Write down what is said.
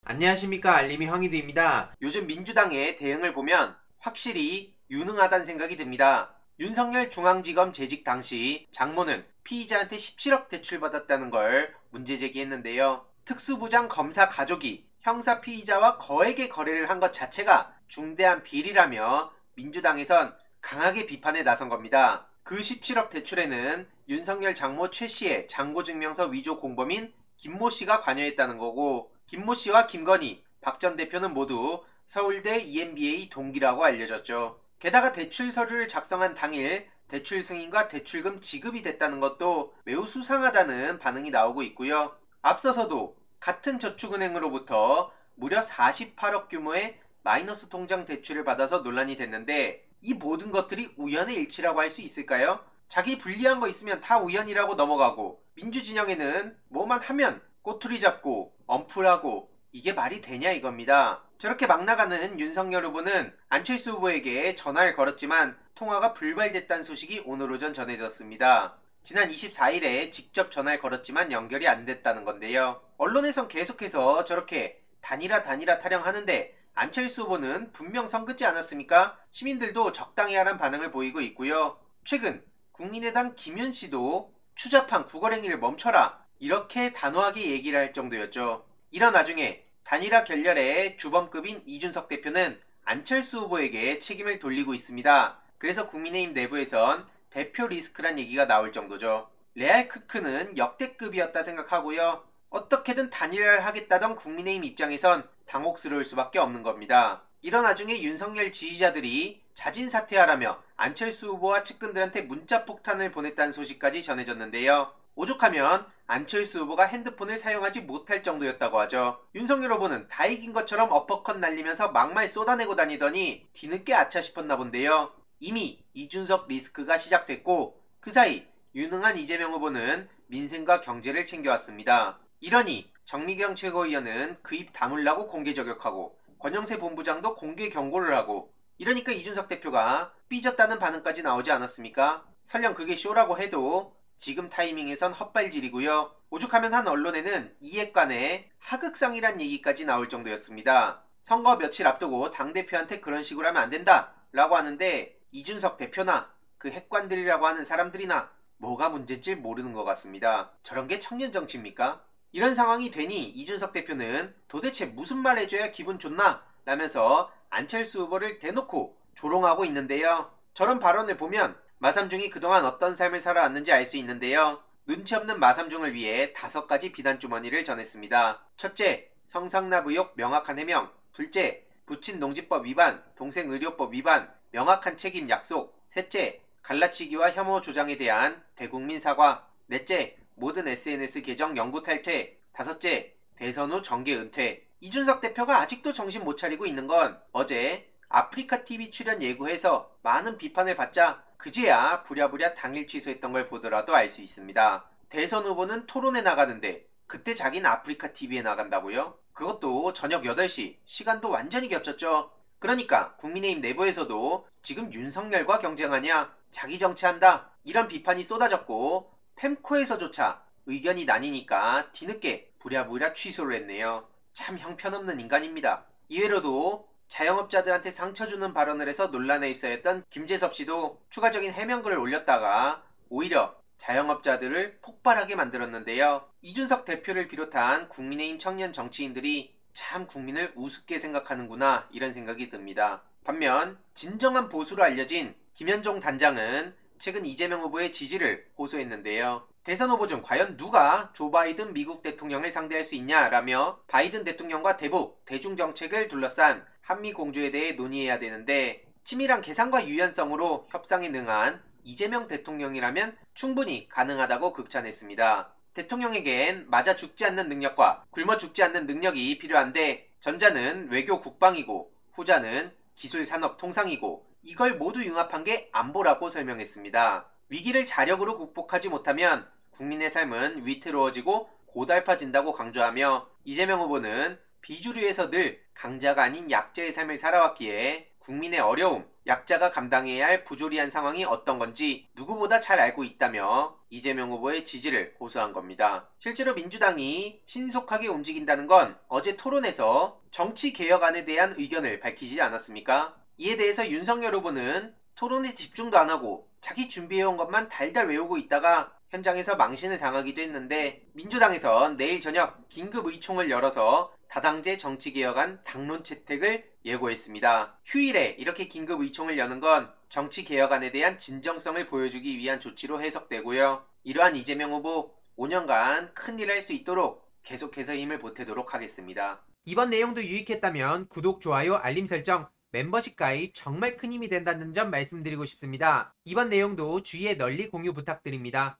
안녕하십니까, 알림이 황희두입니다. 요즘 민주당의 대응을 보면 확실히 유능하다는 생각이 듭니다. 윤석열 중앙지검 재직 당시 장모는 피의자한테 17억 대출받았다는 걸 문제 제기했는데요. 특수부장 검사 가족이 형사 피의자와 거액의 거래를 한 것 자체가 중대한 비리라며 민주당에선 강하게 비판에 나선 겁니다. 그 17억 대출에는 윤석열 장모 최 씨의 잔고증명서 위조 공범인 김모 씨가 관여했다는 거고, 김모 씨와 김건희, 박 전 대표는 모두 서울대 EMBA 동기라고 알려졌죠. 게다가 대출 서류를 작성한 당일 대출 승인과 대출금 지급이 됐다는 것도 매우 수상하다는 반응이 나오고 있고요. 앞서서도 같은 저축은행으로부터 무려 48억 규모의 마이너스 통장 대출을 받아서 논란이 됐는데, 이 모든 것들이 우연의 일치라고 할 수 있을까요? 자기 불리한 거 있으면 다 우연이라고 넘어가고, 민주진영에는 뭐만 하면 꼬투리 잡고 엄풀하고, 이게 말이 되냐 이겁니다. 저렇게 막 나가는 윤석열 후보는 안철수 후보에게 전화를 걸었지만 통화가 불발됐다는 소식이 오늘 오전 전해졌습니다. 지난 24일에 직접 전화를 걸었지만 연결이 안 됐다는 건데요. 언론에선 계속해서 저렇게 단일화 타령하는데 안철수 후보는 분명 선긋지 않았습니까? 시민들도 적당히 하란 반응을 보이고 있고요. 최근 국민의당 김윤 씨도 추잡한 국어행위를 멈춰라, 이렇게 단호하게 얘기를 할 정도였죠. 이런 와중에 단일화 결렬의 주범급인 이준석 대표는 안철수 후보에게 책임을 돌리고 있습니다. 그래서 국민의힘 내부에선 대표 리스크란 얘기가 나올 정도죠. 레알 크크는 역대급이었다 생각하고요. 어떻게든 단일화를 하겠다던 국민의힘 입장에선 당혹스러울 수밖에 없는 겁니다. 이런 와중에 윤석열 지지자들이 자진 사퇴하라며 안철수 후보와 측근들한테 문자 폭탄을 보냈다는 소식까지 전해졌는데요. 오죽하면 안철수 후보가 핸드폰을 사용하지 못할 정도였다고 하죠. 윤석열 후보는 다 이긴 것처럼 어퍼컷 날리면서 막말 쏟아내고 다니더니 뒤늦게 아차 싶었나 본데요. 이미 이준석 리스크가 시작됐고, 그 사이 유능한 이재명 후보는 민생과 경제를 챙겨왔습니다. 이러니 정미경 최고위원은 그 입 다물라고 공개 저격하고, 권영세 본부장도 공개 경고를 하고, 이러니까 이준석 대표가 삐졌다는 반응까지 나오지 않았습니까? 설령 그게 쇼라고 해도 지금 타이밍에선 헛발질이고요. 오죽하면 한 언론에는 이핵관의 하극상이란 얘기까지 나올 정도였습니다. 선거 며칠 앞두고 당대표한테 그런 식으로 하면 안 된다 라고 하는데, 이준석 대표나 그 핵관들이라고 하는 사람들이나 뭐가 문제인지 모르는 것 같습니다. 저런 게 청년 정치입니까? 이런 상황이 되니 이준석 대표는 도대체 무슨 말 해줘야 기분 좋나 라면서 안철수 후보를 대놓고 조롱하고 있는데요. 저런 발언을 보면 마삼중이 그동안 어떤 삶을 살아왔는지 알 수 있는데요. 눈치 없는 마삼중을 위해 5가지 비난 주머니를 전했습니다. 첫째, 성상납 의혹 명확한 해명. 둘째, 부친 농지법 위반, 동생 의료법 위반, 명확한 책임 약속. 셋째, 갈라치기와 혐오 조장에 대한 대국민 사과. 넷째, 모든 SNS 계정 영구 탈퇴. 다섯째, 대선 후 정계 은퇴. 이준석 대표가 아직도 정신 못 차리고 있는 건 어제 아프리카 TV 출연 예고해서 많은 비판을 받자 그제야 부랴부랴 당일 취소했던 걸 보더라도 알 수 있습니다. 대선 후보는 토론에 나가는데 그때 자기는 아프리카 TV에 나간다고요? 그것도 저녁 8시, 시간도 완전히 겹쳤죠. 그러니까 국민의힘 내부에서도 지금 윤석열과 경쟁하냐, 자기 정치한다, 이런 비판이 쏟아졌고, 펜코에서조차 의견이 나뉘니까 뒤늦게 부랴부랴 취소를 했네요. 참 형편없는 인간입니다. 이외로도 자영업자들한테 상처 주는 발언을 해서 논란에 휩싸였던 김재섭 씨도 추가적인 해명글을 올렸다가 오히려 자영업자들을 폭발하게 만들었는데요. 이준석 대표를 비롯한 국민의힘 청년 정치인들이 참 국민을 우습게 생각하는구나, 이런 생각이 듭니다. 반면 진정한 보수로 알려진 김현종 단장은 최근 이재명 후보의 지지를 호소했는데요. 대선 후보 중 과연 누가 조 바이든 미국 대통령을 상대할 수 있냐라며 바이든 대통령과 대북, 대중정책을 둘러싼 한미 공조에 대해 논의해야 되는데, 치밀한 계산과 유연성으로 협상에 능한 이재명 대통령이라면 충분히 가능하다고 극찬했습니다. 대통령에겐 맞아 죽지 않는 능력과 굶어 죽지 않는 능력이 필요한데, 전자는 외교 국방이고 후자는 기술 산업 통상이고, 이걸 모두 융합한 게 안보라고 설명했습니다. 위기를 자력으로 극복하지 못하면 국민의 삶은 위태로워지고 고달파진다고 강조하며, 이재명 후보는 비주류에서 늘 강자가 아닌 약자의 삶을 살아왔기에 국민의 어려움, 약자가 감당해야 할 부조리한 상황이 어떤 건지 누구보다 잘 알고 있다며 이재명 후보의 지지를 호소한 겁니다. 실제로 민주당이 신속하게 움직인다는 건 어제 토론에서 정치개혁안에 대한 의견을 밝히지 않았습니까? 이에 대해서 윤석열 후보는 토론에 집중도 안 하고 자기 준비해온 것만 달달 외우고 있다가 현장에서 망신을 당하기도 했는데, 민주당에선 내일 저녁 긴급의총을 열어서 다당제 정치개혁안 당론 채택을 예고했습니다. 휴일에 이렇게 긴급의총을 여는 건 정치개혁안에 대한 진정성을 보여주기 위한 조치로 해석되고요. 이러한 이재명 후보 5년간 큰일을 할 수 있도록 계속해서 힘을 보태도록 하겠습니다. 이번 내용도 유익했다면 구독, 좋아요, 알림 설정, 멤버십 가입 정말 큰 힘이 된다는 점 말씀드리고 싶습니다. 이번 내용도 주위에 널리 공유 부탁드립니다.